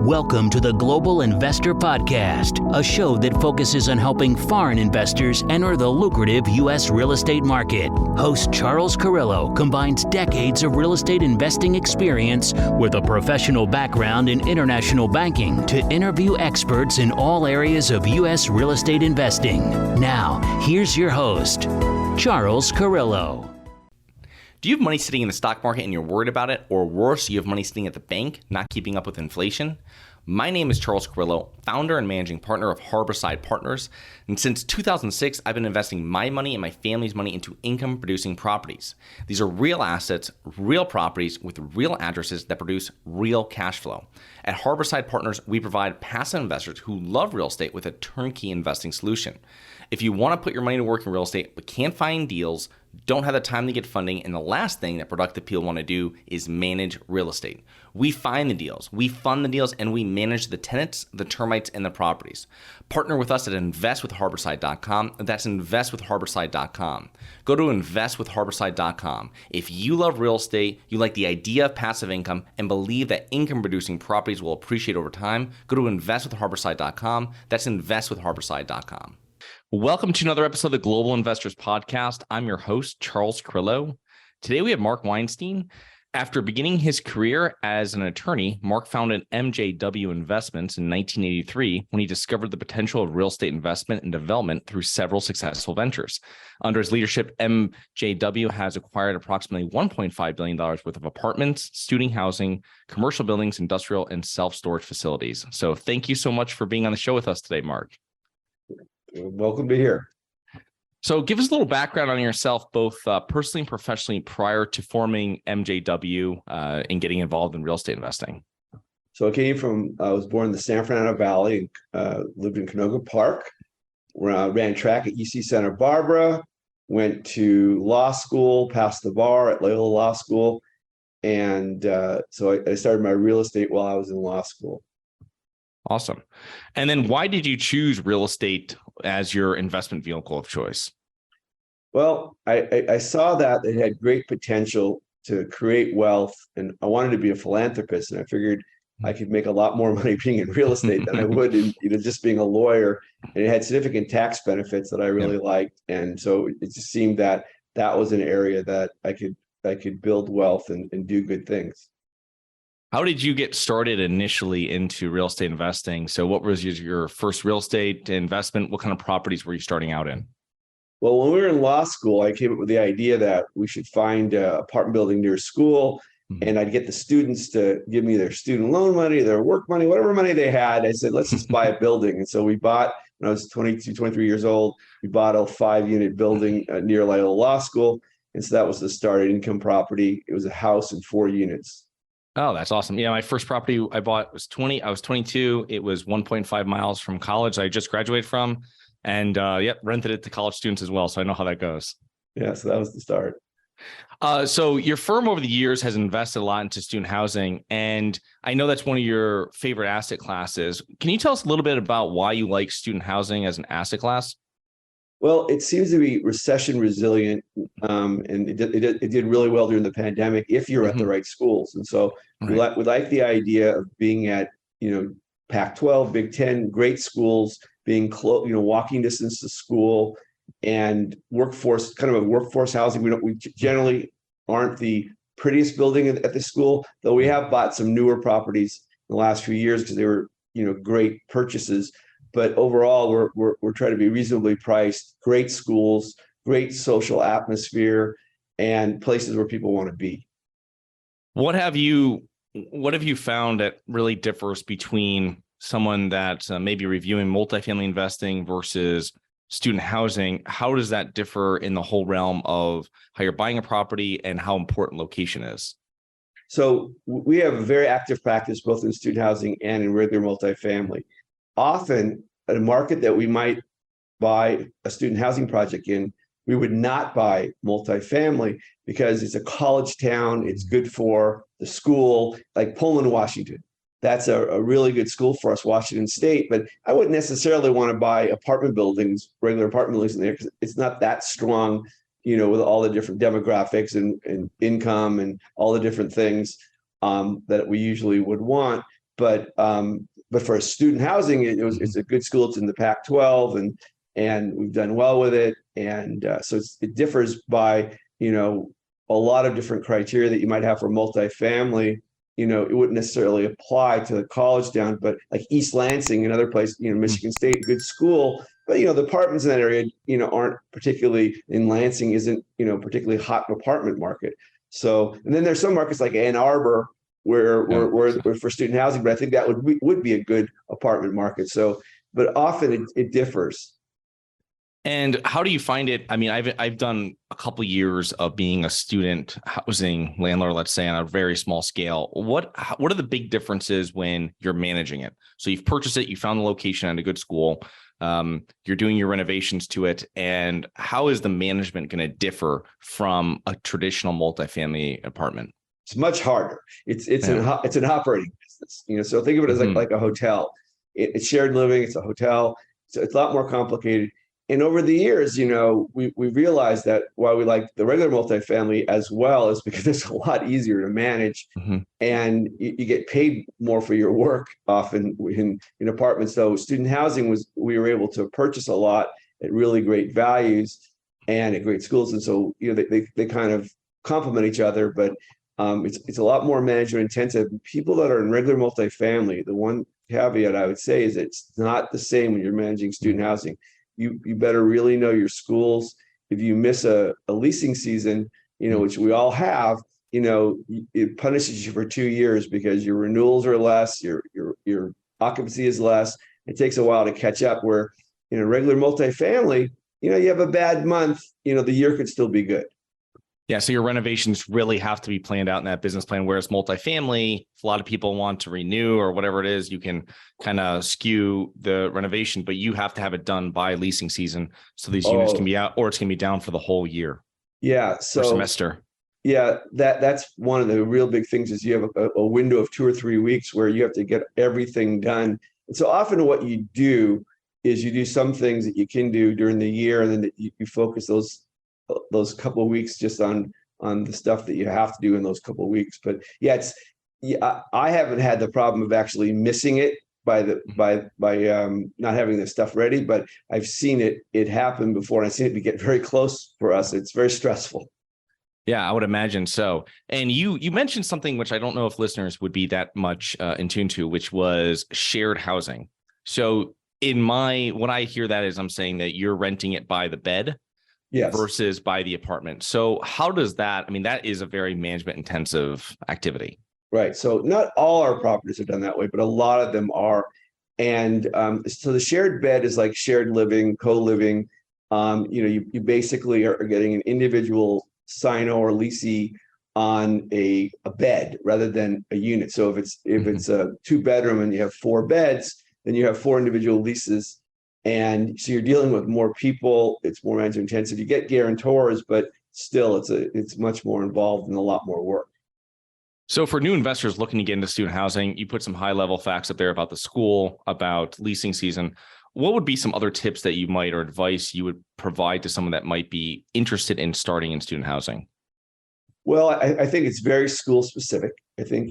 Welcome to the Global Investor Podcast, a show that focuses on helping foreign investors enter the lucrative U.S. real estate market. Host Charles Carillo combines decades of real estate investing experience with a professional background in international banking to interview experts in all areas of U.S. real estate investing. Now, here's your host, Charles Carillo. Do you have money sitting in the stock market and you're worried about it? Or worse, you have money sitting at the bank, not keeping up with inflation? My name is Charles Carillo, founder and managing partner of Harborside Partners. And since 2006, I've been investing my money and my family's money into income-producing properties. These are real assets, real properties with real addresses that produce real cash flow. At Harborside Partners, we provide passive investors who love real estate with a turnkey investing solution. If you want to put your money to work in real estate but can't find deals, don't have the time to get funding, and the last thing that productive people want to do is manage real estate. We find the deals, we fund the deals, and we manage the tenants, the termites, and the properties. Partner with us at investwithharborside.com. That's investwithharborside.com. Go to investwithharborside.com. If you love real estate, you like the idea of passive income, and believe that income-producing properties will appreciate over time, go to investwithharborside.com. That's investwithharborside.com. Welcome to another episode of the Global Investors Podcast. I'm your host, Charles Carillo. Today we have Mark Weinstein. After beginning his career as an attorney, Mark founded MJW Investments in 1983 when he discovered the potential of real estate investment and development through several successful ventures. Under his leadership, MJW has acquired approximately $1.5 billion worth of apartments, student housing, commercial buildings, industrial, and self-storage facilities. So thank you so much for being on the show with us today, Mark. Welcome to here. So give us a little background on yourself, both personally and professionally, prior to forming MJW and getting involved in real estate investing. So I was born in the San Fernando Valley, lived in Canoga Park, ran track at UC Santa Barbara, went to law school, passed the bar at Loyola Law School. And so I started my real estate while I was in law school. Awesome. And then why did you choose real estate as your investment vehicle of choice? Well, I saw that it had great potential to create wealth, and I wanted to be a philanthropist, and I figured I could make a lot more money being in real estate than I would in just being a lawyer. And it had significant tax benefits that I really liked, and so it just seemed that was an area that I could build wealth and do good things. How did you get started initially into real estate investing? So what was your first real estate investment? What kind of properties were you starting out in? Well, when we were in law school, I came up with the idea that we should find an apartment building near school, and I'd get the students to give me their student loan money, their work money, whatever money they had. I said, let's just buy a building. And so we bought, when I was 22, 23 years old, we bought a 5-unit building near Loyola Law School. And so that was the start, income property. It was a house and 4 units. Oh, that's awesome. Yeah, my first property I bought was I was 22. It was 1.5 miles from college I just graduated from. And rented it to college students as well. So I know how that goes. Yeah, so that was the start. So your firm over the years has invested a lot into student housing. And I know that's one of your favorite asset classes. Can you tell us a little bit about why you like student housing as an asset class? Well, it seems to be recession resilient, and it did really well during the pandemic if you're at the right schools. And so we like the idea of being at Pac-12, Big Ten, great schools, being close, walking distance to school, and workforce housing. We generally aren't the prettiest building at the school, though we have bought some newer properties in the last few years because they were great purchases. But overall, we're trying to be reasonably priced, great schools, great social atmosphere, and places where people want to be. What have you found that really differs between someone that's maybe reviewing multifamily investing versus student housing? How does that differ in the whole realm of how you're buying a property and how important location is? So we have a very active practice both in student housing and in regular multifamily. Often, at a market that we might buy a student housing project in, we would not buy multifamily because it's a college town. It's good for the school, like Pullman, Washington. That's a really good school for us, Washington State. But I wouldn't necessarily want to buy regular apartment buildings in there because it's not that strong, with all the different demographics and income and all the different things that we usually would want. but for student housing, it's a good school. It's in the Pac-12, and we've done well with it. And so it differs by, a lot of different criteria that you might have for multifamily. It wouldn't necessarily apply to the college down, but like East Lansing, another place, Michigan State, good school. But, the apartments in that area, aren't particularly, in Lansing isn't, particularly hot apartment market. So, and then there's some markets like Ann Arbor where for student housing, but I think that would be a good apartment market. So, but often it differs. And how do you find it? I mean, I've done a couple of years of being a student housing landlord, let's say, on a very small scale. What are the big differences when you're managing it? So you've purchased it, you found the location at a good school, you're doing your renovations to it, and how is the management going to differ from a traditional multifamily apartment? It's much harder. It's an operating business. So think of it as like a hotel. It's shared living. It's a hotel. So it's a lot more complicated. And over the years, we realized that why we like the regular multifamily as well is because it's a lot easier to manage, and you get paid more for your work often in apartments. So student housing we were able to purchase a lot at really great values and at great schools, and so they kind of complement each other. But it's a lot more management intensive. People that are in regular multifamily, the one caveat I would say is it's not the same when you're managing student housing. You better really know your schools. If you miss a leasing season, which we all have, it punishes you for 2 years because your renewals are less, your occupancy is less. It takes a while to catch up. Where regular multifamily, you have a bad month, the year could still be good. Yeah, so your renovations really have to be planned out in that business plan, whereas multifamily, if a lot of people want to renew or whatever it is, you can kind of skew the renovation, but you have to have it done by leasing season. So these units can be out, or it's going to be down for the whole year. Yeah. So semester. Yeah, that's one of the real big things is you have a window of 2 or 3 weeks where you have to get everything done. And so often what you do is you do some things that you can do during the year, and then you focus those couple of weeks just on the stuff that you have to do in those couple of weeks. But I haven't had the problem of actually missing it by not having the stuff ready, but I've seen it happen before, and I've seen it get very close for us. It's very stressful. Yeah, I would imagine so. And you mentioned something which I don't know if listeners would be that much in tune to, which was shared housing. So when I hear that is I'm saying that you're renting it by the bed. Yes. Versus by the apartment. So how does that, that is a very management intensive activity. Right. So not all our properties are done that way, but a lot of them are. And so the shared bed is like shared living, co-living. You basically are getting an individual signo or leasee on a bed rather than a unit. So if it's a 2-bedroom and you have 4 beds, then you have 4 individual leases. And so you're dealing with more people. It's more management intensive. You get guarantors, but still it's much more involved and a lot more work. So for new investors looking to get into student housing, you put some high level facts up there about the school, about leasing season. What would be some other tips that you might, or advice you would provide to someone that might be interested in starting in student housing? Well, I think it's very school specific. I think,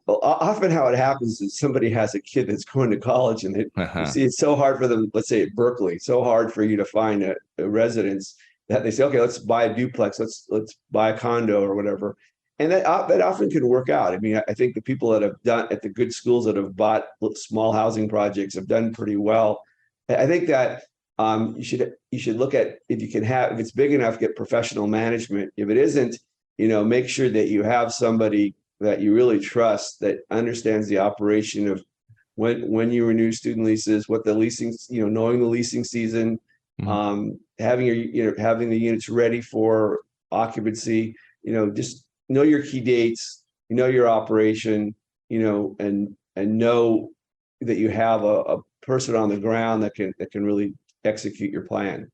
often how it happens is somebody has a kid that's going to college, and you see it's so hard for them, let's say at Berkeley, so hard for you to find a residence that they say, okay, let's buy a duplex, let's buy a condo or whatever. And that often can work out. I think the people that have done at the good schools that have bought small housing projects have done pretty well. I think that you should look at, if it's big enough, get professional management. If it isn't, make sure that you have somebody that you really trust that understands the operation of when you renew student leases, what the leasing, knowing the leasing season, having having the units ready for occupancy, just know your key dates, your operation, and know that you have a person on the ground that can really execute your plan.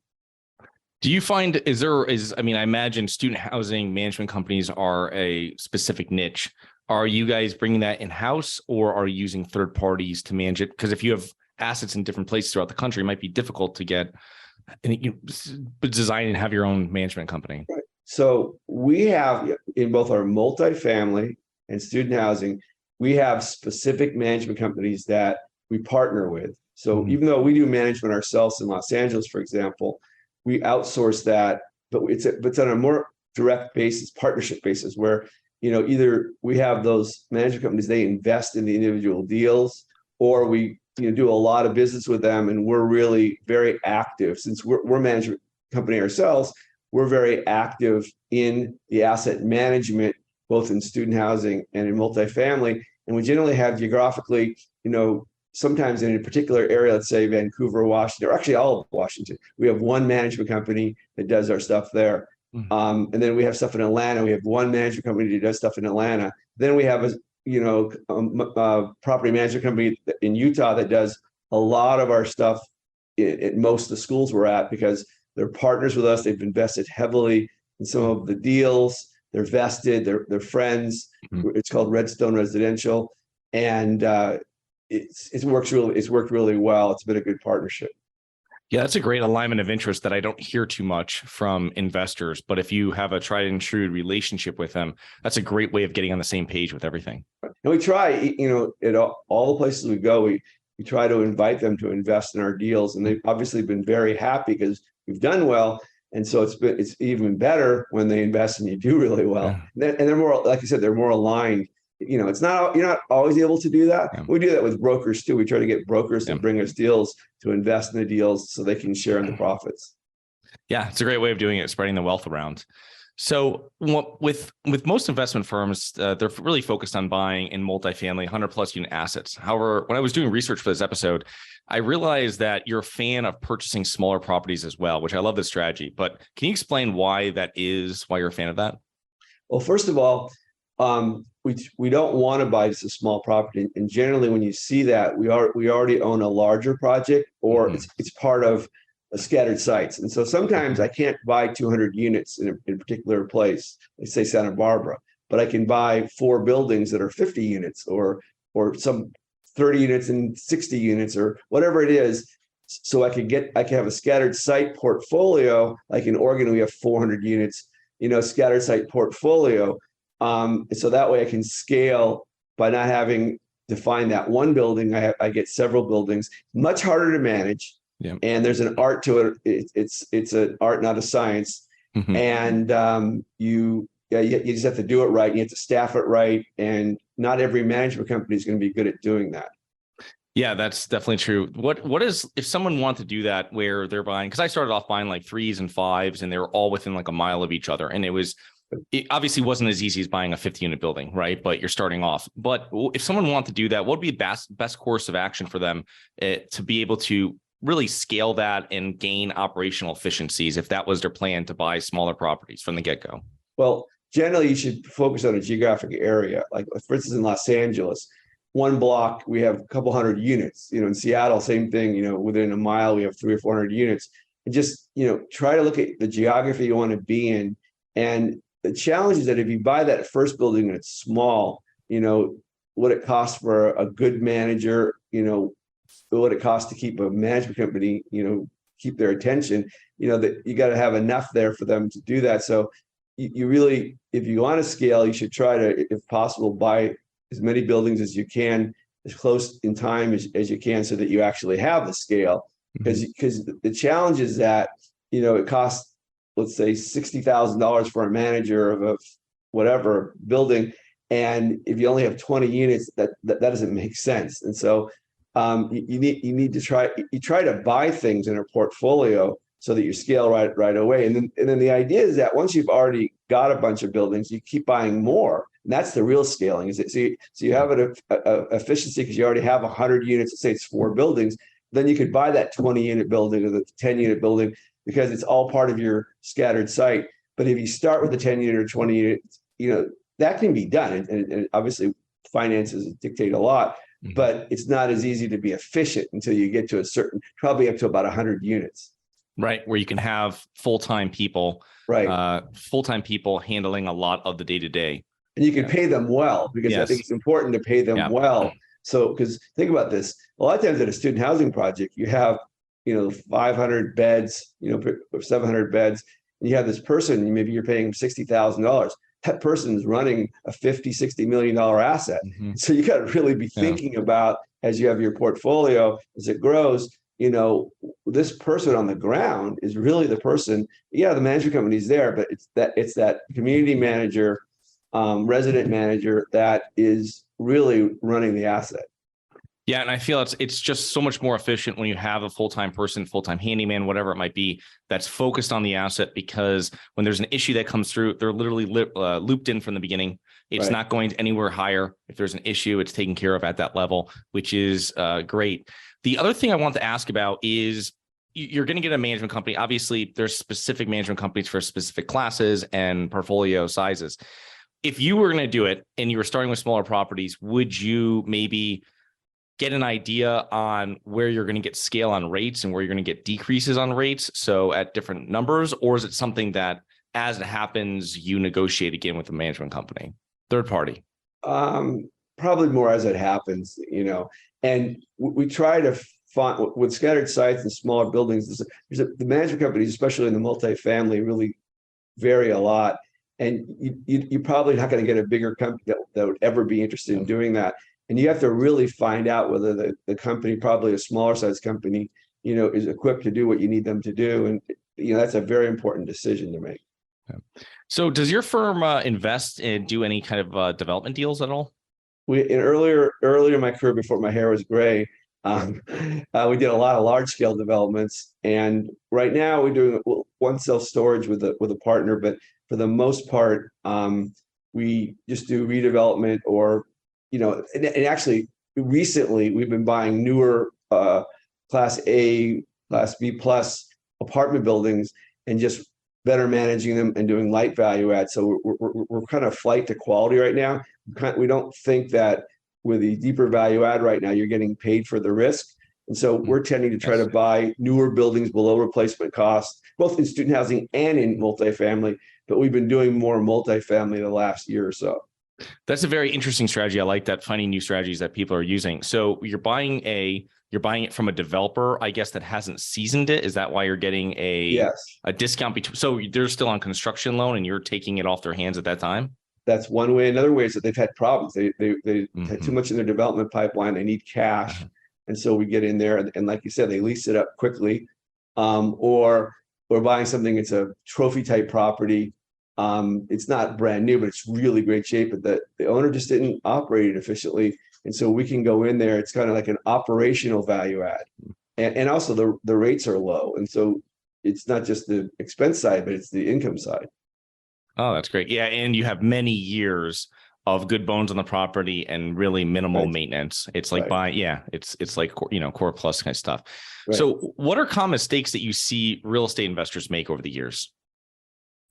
Do you find, I imagine student housing management companies are a specific niche. Are you guys bringing that in-house, or are you using third parties to manage it? Because if you have assets in different places throughout the country, it might be difficult to get design and have your own management company. Right. So we have in both our multifamily and student housing, we have specific management companies that we partner with. So even though we do management ourselves in Los Angeles, for example, we outsource that, but it's on a more direct basis, partnership basis, where, either we have those management companies, they invest in the individual deals, or we do a lot of business with them, and we're really very active. Since we're a management company ourselves, we're very active in the asset management, both in student housing and in multifamily. And we generally have geographically, sometimes in a particular area, let's say Vancouver, Washington, or actually all of Washington, we have one management company that does our stuff there. And then we have stuff in Atlanta. We have one management company that does stuff in Atlanta. Then we have a property management company in Utah that does a lot of our stuff at most of the schools we're at, because they're partners with us. They've invested heavily in some of the deals. They're vested. They're friends. It's called Redstone Residential, and it's worked really well. It's been a good partnership. Yeah, that's a great alignment of interest that I don't hear too much from investors. But if you have a tried and true relationship with them, that's a great way of getting on the same page with everything. And we try, at all the places we go, we try to invite them to invest in our deals, and they've obviously been very happy because we've done well. And so it's even better when they invest and you do really well. Yeah. And they're more, like you said, they're more aligned. It's not, you're not always able to do that. Yeah. We do that with brokers too. We try to get brokers to bring us deals, to invest in the deals so they can share in the profits. Yeah, it's a great way of doing it, spreading the wealth around. So with most investment firms, they're really focused on buying in multifamily 100 plus unit assets. However, when I was doing research for this episode, I realized that you're a fan of purchasing smaller properties as well, which I love this strategy. But can you explain why you're a fan of that? Well, first of all, we don't want to buy just a small property. And generally, when you see that, we already own a larger project, or it's part of scattered sites. And so sometimes I can't buy 200 units in a particular place, let's say Santa Barbara, but I can buy 4 buildings that are 50 units or some 30 units and 60 units or whatever it is. So I can have a scattered site portfolio. Like in Oregon, we have 400 units, scattered site portfolio. So that way I can scale by not having to find that one building. I get several buildings, much harder to manage. Yeah. And there's an art to it. It's an art, not a science. And you just have to do it right. You have to staff it right. And not every management company is going to be good at doing that. Yeah, that's definitely true. What is, if someone wanted to do that where they're buying, because I started off buying like 3s and 5s and they were all within like a mile of each other. And it obviously wasn't as easy as buying a 50 unit building, right? But you're starting off. But if someone wanted to do that, what would be the best course of action for them to be able to really scale that and gain operational efficiencies if that was their plan to buy smaller properties from the get-go? Well, generally you should focus on a geographic area. Like for instance, in Los Angeles, one block, we have a couple hundred units. In Seattle, same thing, within a mile, we have 300 or 400 units. And just, try to look at the geography you want to be in. And the challenge is that if you buy that first building and it's small, what it costs for a good manager, what it costs to keep a management company, keep their attention, that you got to have enough there for them to do that. So you really, if you want to scale, you should try to, if possible, buy as many buildings as you can, as close in time as you can, so that you actually have the scale. Because the challenge is that, it costs, let's say, $60,000 for a manager of a whatever building. And if you only have 20 units, that doesn't make sense. And so you need to try to buy things in a portfolio so that you scale right away. And then the idea is that once you've already got a bunch of buildings, you keep buying more. And that's the real scaling. So you have an efficiency because you already have 100 units. Let's say it's 4 buildings. Then you could buy that 20 unit building or the 10 unit building because it's all part of your scattered site. But if you start with the 10 unit or 20 unit, that can be done. And obviously finances dictate a lot, but it's not as easy to be efficient until you get to probably up to about 100 units. Right. Where you can have full-time people, handling a lot of the day-to-day. And you can pay them well, because I think it's important to pay them well. So, because think about this, a lot of times at a student housing project, you have, 500 beds, or 700 beds, and you have this person, maybe you're paying $60,000. that person's running a 50, $60 million asset. So you got to really be thinking about, as you have your portfolio, as it grows, this person on the ground is really the person. Yeah, the management company's there, but it's that community manager, resident manager that is really running the asset. Yeah, and I feel it's just so much more efficient when you have a full-time person, full-time handyman, whatever it might be, that's focused on the asset, because when there's an issue that comes through, they're literally looped in from the beginning. It's not going anywhere higher. If there's an issue, it's taken care of at that level, which is great. The other thing I want to ask about is you're going to get a management company. Obviously, there's specific management companies for specific classes and portfolio sizes. If you were going to do it and you were starting with smaller properties, would you maybe get an idea on where you're going to get scale on rates and where you're going to get decreases on rates, so at different numbers? Or is it something that, as it happens, you negotiate again with the management company, third party? Probably more as it happens, and we try to find, with scattered sites and smaller buildings, the management companies, especially in the multifamily, really vary a lot. And you're probably not going to get a bigger company that would ever be interested in doing that. And you have to really find out whether the company, probably a smaller size company, is equipped to do what you need them to do. And, that's a very important decision to make. So does your firm invest and do any kind of development deals at all? Earlier in my career, before my hair was gray, we did a lot of large scale developments. And right now we're doing one self-storage with a partner, but for the most part, we just do redevelopment or, and actually recently we've been buying newer class A, class B plus apartment buildings and just better managing them and doing light value add. So we're kind of flight to quality right now. We don't think that with the deeper value add right now, you're getting paid for the risk. And so we're tending to try to buy newer buildings below replacement cost, both in student housing and in multifamily. But we've been doing more multifamily the last year or so. That's a very interesting strategy. I like that, finding new strategies that people are using. So you're buying it from a developer, I guess, that hasn't seasoned it. Is that why you're getting a discount between? So they're still on construction loan and you're taking it off their hands at that time? That's one way. Another way is that they've had problems. They had too much in their development pipeline. They need cash. And so we get in there and like you said, they lease it up quickly. Or we're buying something, it's a trophy type property. It's not brand new, but it's really great shape, but the owner just didn't operate it efficiently. And so we can go in there. It's kind of like an operational value add. And also the rates are low. And so it's not just the expense side, but it's the income side. Oh, that's great. Yeah. And you have many years of good bones on the property and really minimal maintenance. It's like buying, it's like, core plus kind of stuff. Right. So what are common mistakes that you see real estate investors make over the years?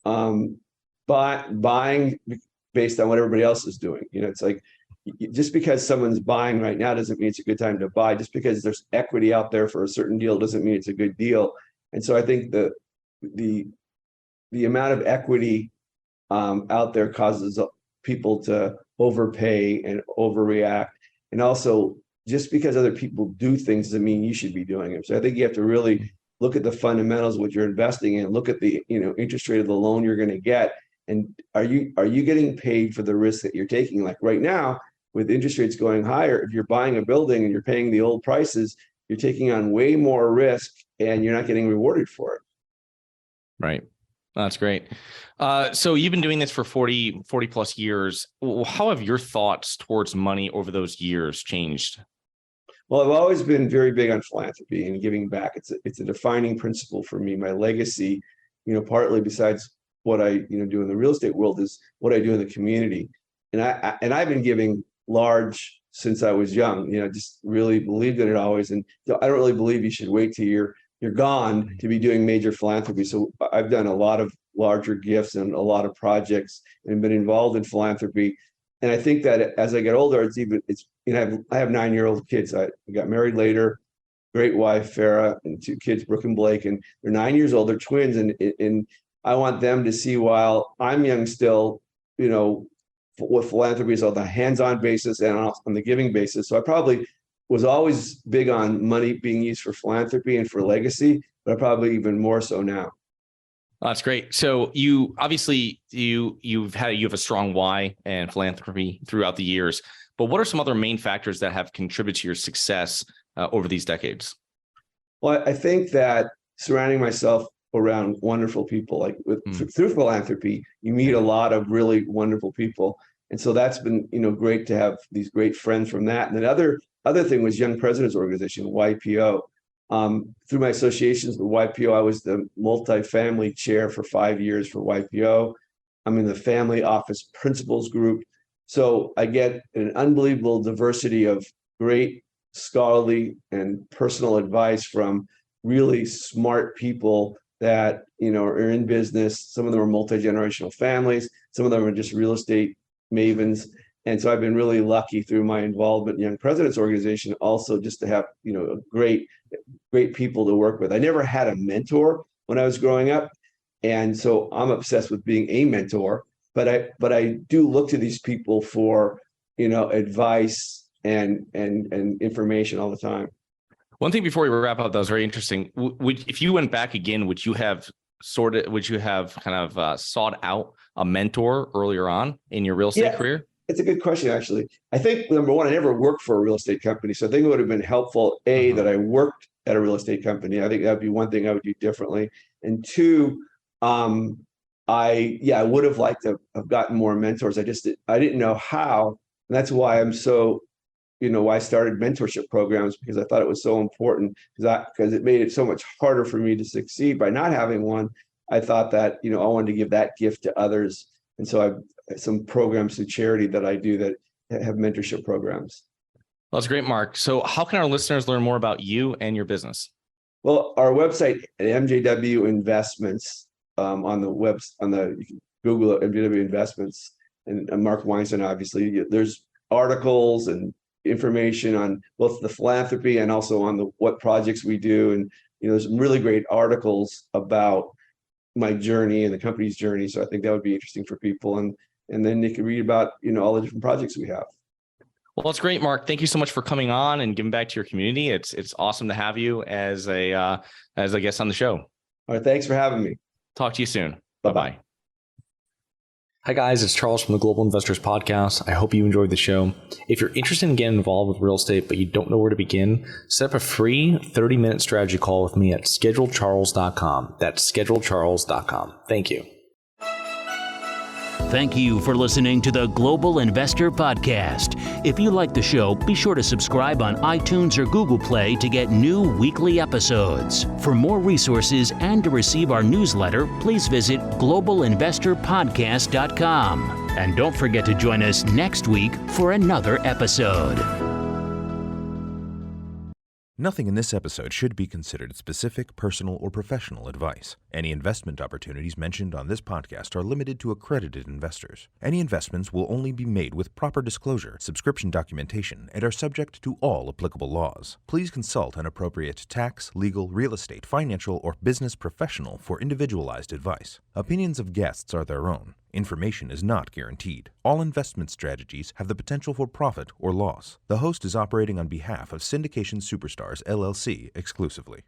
Buying based on what everybody else is doing. It's like, just because someone's buying right now doesn't mean it's a good time to buy. Just because there's equity out there for a certain deal doesn't mean it's a good deal. And so I think the amount of equity out there causes people to overpay and overreact. And also, just because other people do things doesn't mean you should be doing them. So I think you have to really look at the fundamentals of what you're investing in, look at the interest rate of the loan you're going to get. And are you getting paid for the risk that you're taking? Like right now, with interest rates going higher, if you're buying a building and you're paying the old prices, you're taking on way more risk and you're not getting rewarded for it. Right. That's great. So you've been doing this for 40 plus years. How have your thoughts towards money over those years changed? Well, I've always been very big on philanthropy and giving back. It's a defining principle for me. My legacy, partly besides what I do in the real estate world, is what I do in the community. And I've been giving large since I was young. Just really believed in it always. And I don't really believe you should wait till you're gone to be doing major philanthropy. So I've done a lot of larger gifts and a lot of projects and been involved in philanthropy. And I think that as I get older, I have 9-year-old kids. I got married later, great wife, Farah, and 2 kids, Brooke and Blake, and they're 9 years old, they're twins. And I want them to see, while I'm young still, what philanthropy is on the hands-on basis and on the giving basis. So I probably was always big on money being used for philanthropy and for legacy, but probably even more so now. That's great. So you obviously you have a strong why and philanthropy throughout the years, but what are some other main factors that have contributed to your success over these decades? Well, I think that surrounding myself around wonderful people, like through philanthropy, you meet a lot of really wonderful people. And so that's been, great to have these great friends from that. And then other thing was Young Presidents Organization, YPO. Through my associations with YPO, I was the multifamily chair for 5 years for YPO. I'm in the family office principals group. So I get an unbelievable diversity of great scholarly and personal advice from really smart people that, are in business. Some of them are multi-generational families. Some of them are just real estate mavens. And so I've been really lucky through my involvement in Young Presidents Organization also just to have, great people to work with. I never had a mentor when I was growing up. And so I'm obsessed with being a mentor, but I do look to these people for, advice and information all the time. One thing before we wrap up that was very interesting. If you went back again, would you have kind of sought out a mentor earlier on in your real estate career? It's a good question, actually. I think, number one, I never worked for a real estate company. So I think it would have been helpful, that I worked at a real estate company. I think that would be one thing I would do differently. And two, I would have liked to have gotten more mentors. I didn't know how. And that's why I'm so, why I started mentorship programs, because I thought it was so important, because it made it so much harder for me to succeed by not having one. I thought that, I wanted to give that gift to others. And so I've some programs through charity that I do that have mentorship programs. Well, that's great, Mark. So how can our listeners learn more about you and your business? Well, our website at MJW Investments, you can Google MJW Investments and Mark Weinstein, obviously. There's articles and information on both the philanthropy and also on what projects we do. And, there's some really great articles about my journey and the company's journey. So I think that would be interesting for people. And then they can read about, all the different projects we have. Well, that's great, Mark. Thank you so much for coming on and giving back to your community. It's awesome to have you as a guest on the show. All right. Thanks for having me. Talk to you soon. Bye-bye. Bye-bye. Hi, guys. It's Charles from the Global Investors Podcast. I hope you enjoyed the show. If you're interested in getting involved with real estate, but you don't know where to begin, set up a free 30-minute strategy call with me at schedulecharles.com. That's schedulecharles.com. Thank you. Thank you for listening to the Global Investor Podcast. If you like the show, be sure to subscribe on iTunes or Google Play to get new weekly episodes. For more resources and to receive our newsletter, please visit globalinvestorpodcast.com. And don't forget to join us next week for another episode. Nothing in this episode should be considered specific, personal, or professional advice. Any investment opportunities mentioned on this podcast are limited to accredited investors. Any investments will only be made with proper disclosure, subscription documentation, and are subject to all applicable laws. Please consult an appropriate tax, legal, real estate, financial, or business professional for individualized advice. Opinions of guests are their own. Information is not guaranteed. All investment strategies have the potential for profit or loss. The host is operating on behalf of Syndication Superstars, LLC exclusively.